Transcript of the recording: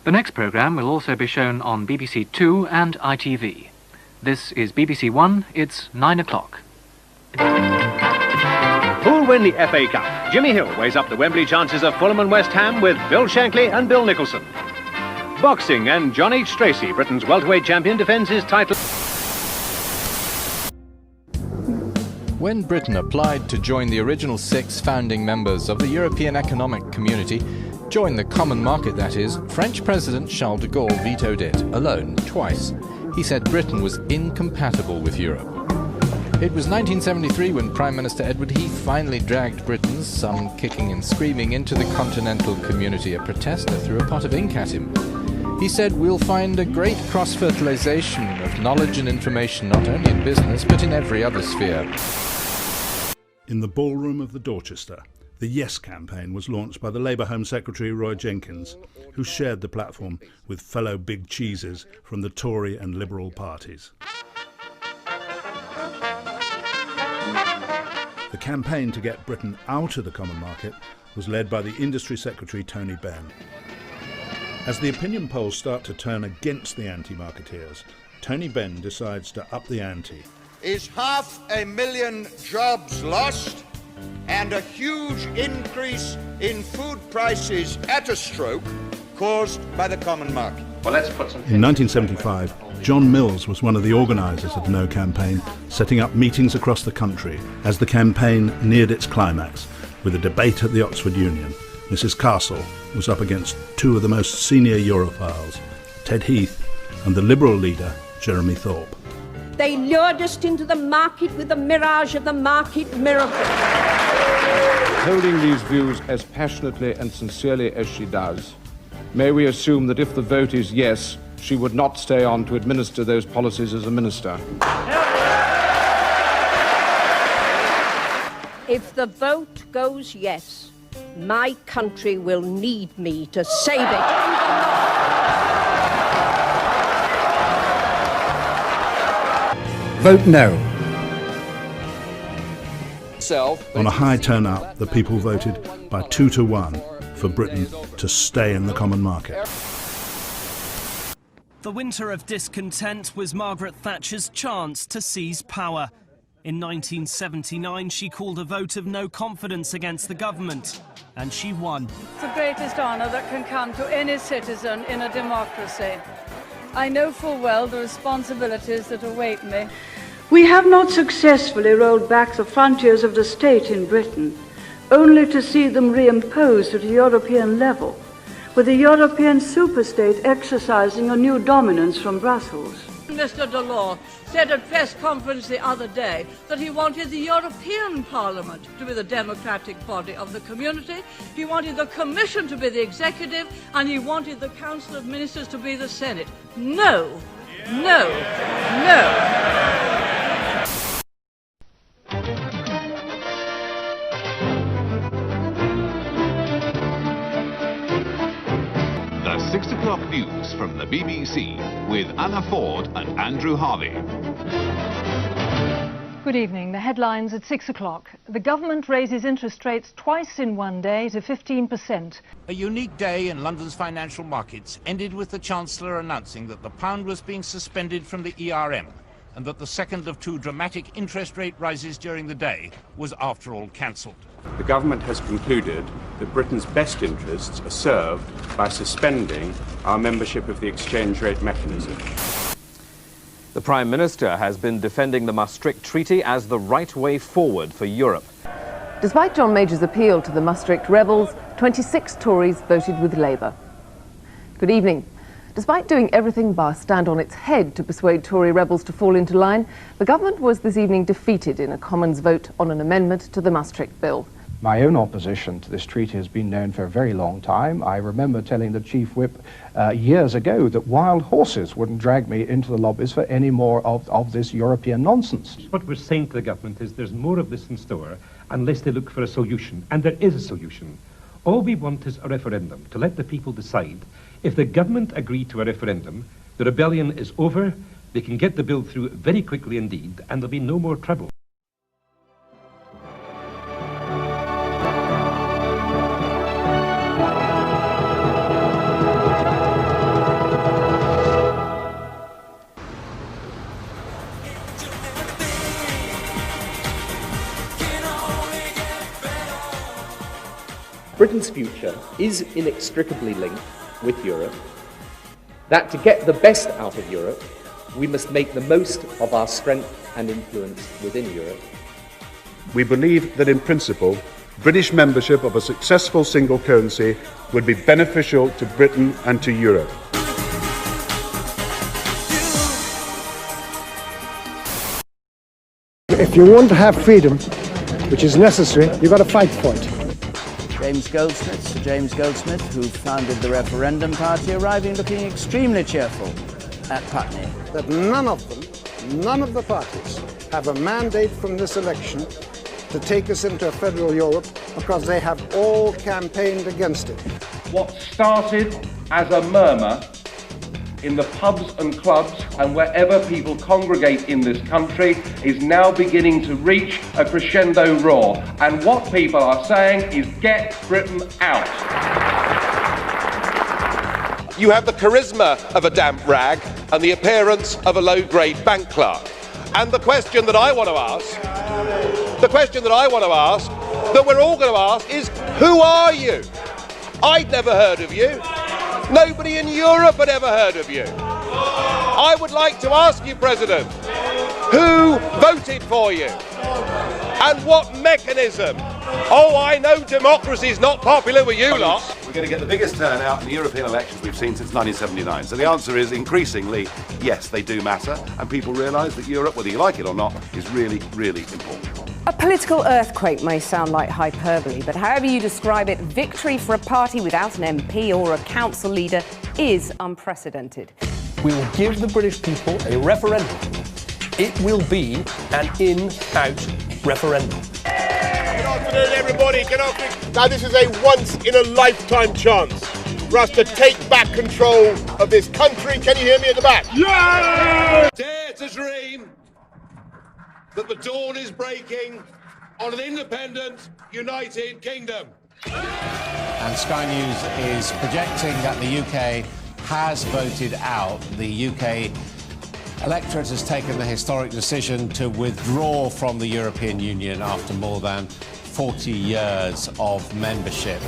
The next programme will also be shown on BBC Two and ITV. This is BBC One, it's 9 o'clock. Who'll win the FA Cup? Jimmy Hill weighs up the Wembley chances of Fulham and West Ham with Bill Shankly and Bill Nicholson. Boxing, and John H. Stracey, Britain's welterweight champion, defends his title. When Britain applied to join the original 6 founding members of the European Economic Community, join the common market that is, French President Charles de Gaulle vetoed it, alone, twice. He said Britain was incompatible with Europe. It was 1973 when Prime Minister Edward Heath finally dragged Britons, some kicking and screaming, into the continental community. A protester threw a pot of ink at him. He said, "We'll find a great cross-fertilization of knowledge and information, not only in business, but in every other sphere." In the ballroom of the Dorchester, the Yes campaign was launched by the Labour Home Secretary Roy Jenkins, who shared the platform with fellow big cheeses from the Tory and Liberal parties. The campaign to get Britain out of the common market was led by the Industry Secretary Tony Benn. As the opinion polls start to turn against the anti-marketeers, Tony Benn decides to up the ante. Is 500,000 jobs lost and a huge increase in food prices at a stroke caused by the common market? In 1975, John Mills was one of the organisers of the No campaign, setting up meetings across the country as the campaign neared its climax with a debate at the Oxford Union. Mrs Castle was up against 2 of the most senior Europhiles, Ted Heath and the Liberal leader, Jeremy Thorpe. They lured us into the market with the mirage of the market miracle. Holding these views as passionately and sincerely as she does, may we assume that if the vote is yes, she would not stay on to administer those policies as a minister? If the vote goes yes, my country will need me to save it. Vote no. On a high turnout, the people voted by 2-1 for Britain to stay in the common market. The winter of discontent was Margaret Thatcher's chance to seize power. In 1979, she called a vote of no confidence against the government, and she won. It's the greatest honour that can come to any citizen in a democracy. I know full well the responsibilities that await me. We have not successfully rolled back the frontiers of the state in Britain, only to see them reimposed at a European level, with the European superstate exercising a new dominance from Brussels. Mr. Delors said at press conference the other day that he wanted the European Parliament to be the democratic body of the community, he wanted the Commission to be the executive, and he wanted the Council of Ministers to be the Senate. No, no, no. The 6 o'clock news from the BBC with Anna Ford and Andrew Harvey. Good evening. The headlines at 6 o'clock. The government raises interest rates twice in one day to 15%. A unique day in London's financial markets ended with the Chancellor announcing that the pound was being suspended from the ERM and that the second of 2 dramatic interest rate rises during the day was after all cancelled. The government has concluded that Britain's best interests are served by suspending our membership of the exchange rate mechanism. The Prime Minister has been defending the Maastricht Treaty as the right way forward for Europe. Despite John Major's appeal to the Maastricht rebels, 26 Tories voted with Labour. Good evening. Despite doing everything bar stand on its head to persuade Tory rebels to fall into line, the government was this evening defeated in a Commons vote on an amendment to the Maastricht Bill. My own opposition to this treaty has been known for a very long time. I remember telling the Chief Whip years ago that wild horses wouldn't drag me into the lobbies for any more of this European nonsense. What we're saying to the government is there's more of this in store unless they look for a solution, and there is a solution. All we want is a referendum to let the people decide. If the government agree to a referendum, the rebellion is over, they can get the bill through very quickly indeed, and there'll be no more trouble. Britain's future is inextricably linked with Europe, that to get the best out of Europe, we must make the most of our strength and influence within Europe. We believe that in principle, British membership of a successful single currency would be beneficial to Britain and to Europe. If you want to have freedom, which is necessary, you've got to fight for it. Sir James Goldsmith, who founded the Referendum Party, arriving looking extremely cheerful at Putney. That none of the parties have a mandate from this election to take us into a federal Europe because they have all campaigned against it. What started as a murmur in the pubs and clubs and wherever people congregate in this country is now beginning to reach a crescendo roar. And what people are saying is get Britain out. You have the charisma of a damp rag and the appearance of a low-grade bank clerk. And the question that I want to ask, that we're all going to ask is, who are you? I'd never heard of you. Nobody in Europe had ever heard of you. I would like to ask you, President, who voted for you? And what mechanism? Oh, I know democracy's not popular with you lot. We're going to get the biggest turnout in the European elections we've seen since 1979. So the answer is increasingly, yes, they do matter. And people realise that Europe, whether you like it or not, is really, really important. A political earthquake may sound like hyperbole, but however you describe it, victory for a party without an MP or a council leader is unprecedented. We will give the British people a referendum. It will be an in-out referendum. Good afternoon, everybody. Good afternoon. Now, this is a once-in-a-lifetime chance for us to take back control of this country. Can you hear me at the back? Yeah! Dare to dream that the dawn is breaking on an independent, united kingdom. And Sky News is projecting that the UK has voted out. The UK electorate has taken the historic decision to withdraw from the European Union after more than 40 years of membership.